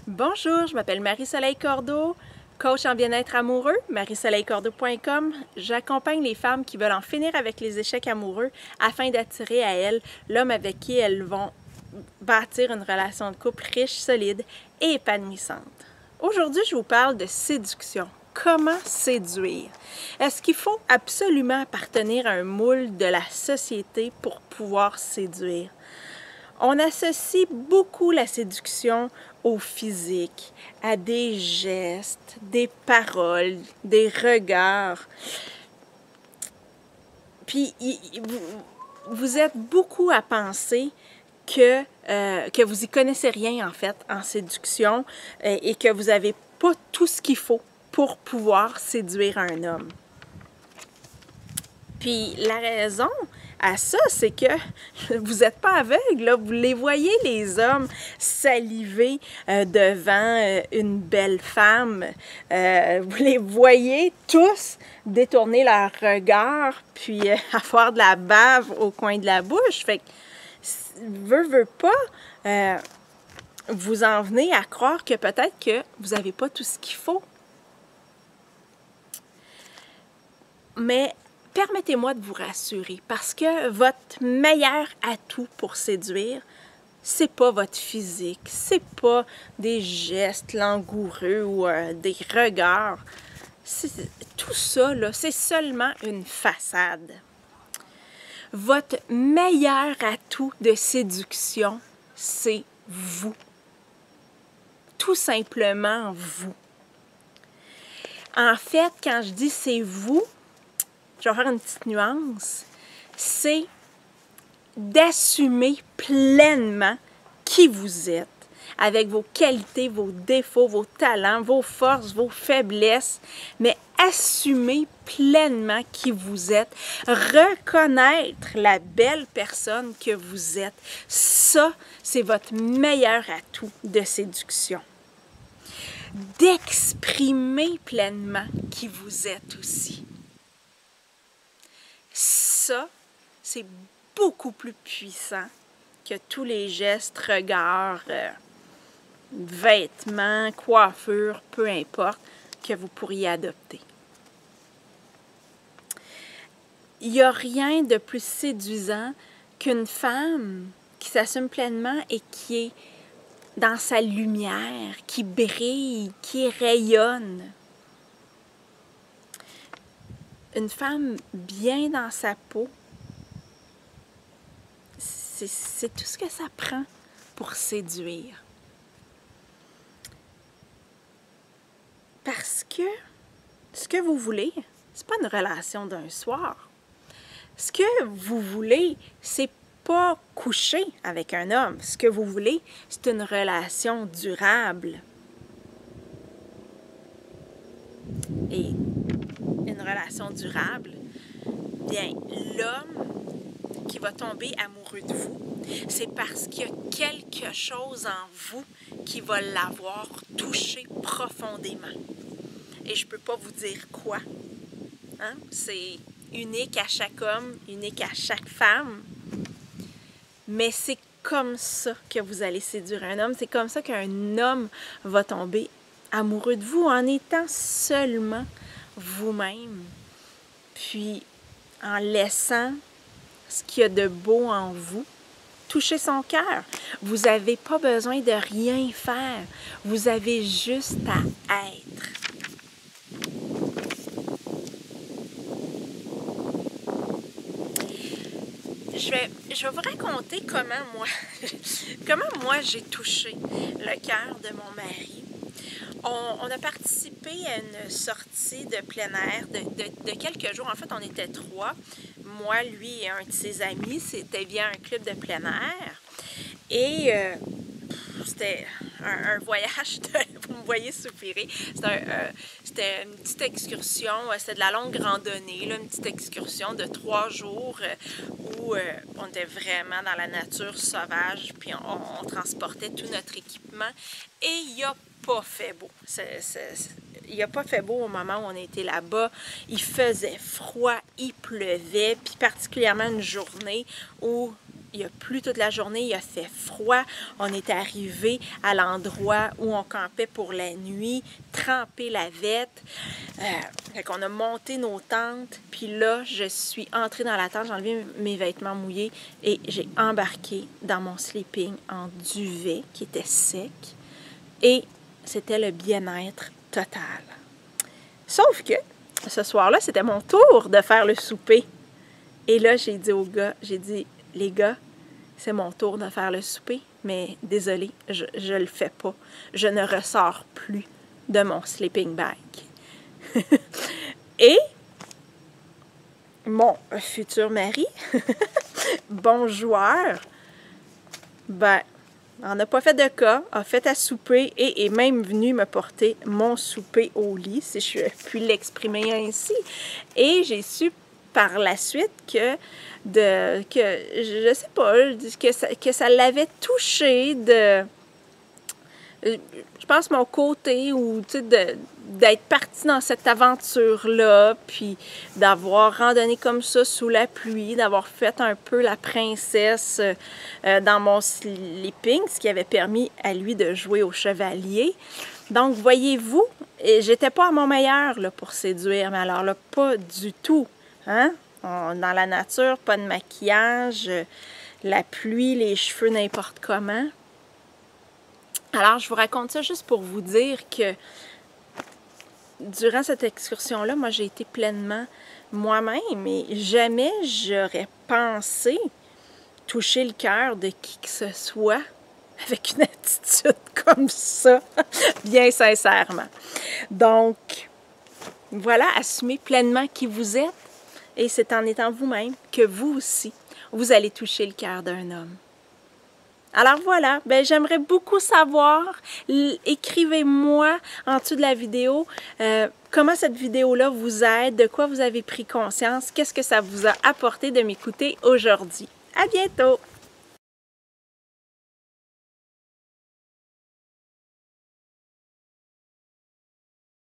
Bonjour, je m'appelle Marie-Soleil Cordeau, coach en bien-être amoureux, mariesoleilcordeau.com. J'accompagne les femmes qui veulent en finir avec les échecs amoureux afin d'attirer à elles l'homme avec qui elles vont bâtir une relation de couple riche, solide et épanouissante. Aujourd'hui, je vous parle de séduction. Comment séduire? Est-ce qu'il faut absolument appartenir à un moule de la société pour pouvoir séduire? On associe beaucoup la séduction au physique, à des gestes, des paroles, des regards. Puis, vous êtes beaucoup à penser que vous y connaissez rien, en fait, en séduction et que vous n'avez pas tout ce qu'il faut pour pouvoir séduire un homme. Puis, la raison à ça, c'est que vous n'êtes pas aveugle, là. Vous les voyez, les hommes, saliver devant une belle femme. Vous les voyez tous détourner leur regard, puis avoir de la bave au coin de la bouche. Fait que, veut pas, vous en venez à croire que peut-être que vous n'avez pas tout ce qu'il faut. Mais permettez-moi de vous rassurer, parce que votre meilleur atout pour séduire, c'est pas votre physique, c'est pas des gestes langoureux ou des regards. Tout ça, là, c'est seulement une façade. Votre meilleur atout de séduction, c'est vous. Tout simplement vous. En fait, quand je dis c'est vous, je vais faire une petite nuance, c'est d'assumer pleinement qui vous êtes, avec vos qualités, vos défauts, vos talents, vos forces, vos faiblesses, mais assumer pleinement qui vous êtes, reconnaître la belle personne que vous êtes. Ça, c'est votre meilleur atout de séduction. D'exprimer pleinement qui vous êtes aussi. Ça, c'est beaucoup plus puissant que tous les gestes, regards, vêtements, coiffures, peu importe, que vous pourriez adopter. Il n'y a rien de plus séduisant qu'une femme qui s'assume pleinement et qui est dans sa lumière, qui brille, qui rayonne. Une femme bien dans sa peau, c'est tout ce que ça prend pour séduire. Parce que ce que vous voulez, c'est pas une relation d'un soir. Ce que vous voulez, c'est pas coucher avec un homme. Ce que vous voulez, c'est une relation durable. Et une relation durable, bien, l'homme qui va tomber amoureux de vous, c'est parce qu'il y a quelque chose en vous qui va l'avoir touché profondément. Et je ne peux pas vous dire quoi. Hein? C'est unique à chaque homme, unique à chaque femme. Mais c'est comme ça que vous allez séduire un homme. C'est comme ça qu'un homme va tomber amoureux de vous en étant seulement vous-même. Puis en laissant ce qu'il y a de beau en vous toucher son cœur. Vous n'avez pas besoin de rien faire. Vous avez juste à être. Je vais vous raconter comment moi j'ai touché le cœur de mon mari. On a participé à une sortie de plein air de quelques jours. En fait, on était 3. Moi, lui et un de ses amis. C'était bien un club de plein air. Et c'était un voyage, vous me voyez soupirer, c'était une petite excursion, c'était de la longue randonnée, là, une petite excursion de 3 jours où on était vraiment dans la nature sauvage, puis on transportait tout notre équipement et il n'y a pas fait beau. Il n'a pas fait beau au moment où on était là-bas. Il faisait froid, il pleuvait, puis particulièrement une journée où il a plu toute la journée, il a fait froid. On est arrivé à l'endroit où on campait pour la nuit, trempé la vette. Fait qu'on a monté nos tentes. Puis là, je suis entrée dans la tente, j'ai enlevé mes vêtements mouillés et j'ai embarqué dans mon sleeping en duvet qui était sec. Et c'était le bien-être total. Sauf que ce soir-là, c'était mon tour de faire le souper. Et là, j'ai dit aux gars, les gars, c'est mon tour de faire le souper, mais désolé, je le fais pas. Je ne ressors plus de mon sleeping bag. Et mon futur mari, bon joueur, ben, on n'a pas fait de cas, a fait à souper et est même venu me porter mon souper au lit, si je puis l'exprimer ainsi. Et j'ai su par la suite que je sais pas, que ça l'avait touché de, je pense, mon côté, ou tu sais, d'être partie dans cette aventure-là, puis d'avoir randonné comme ça sous la pluie, d'avoir fait un peu la princesse dans mon sleeping, ce qui avait permis à lui de jouer au chevalier. Donc, voyez-vous, j'étais pas à mon meilleur là, pour séduire, mais alors là, pas du tout. Hein? Dans la nature, pas de maquillage, la pluie, les cheveux n'importe comment. Alors, je vous raconte ça juste pour vous dire que durant cette excursion-là, moi, j'ai été pleinement moi-même et jamais j'aurais pensé toucher le cœur de qui que ce soit avec une attitude comme ça, bien sincèrement. Donc, voilà, assumez pleinement qui vous êtes. Et c'est en étant vous-même que vous aussi, vous allez toucher le cœur d'un homme. Alors voilà, ben j'aimerais beaucoup savoir, écrivez-moi en dessous de la vidéo comment cette vidéo-là vous aide, de quoi vous avez pris conscience, qu'est-ce que ça vous a apporté de m'écouter aujourd'hui. À bientôt!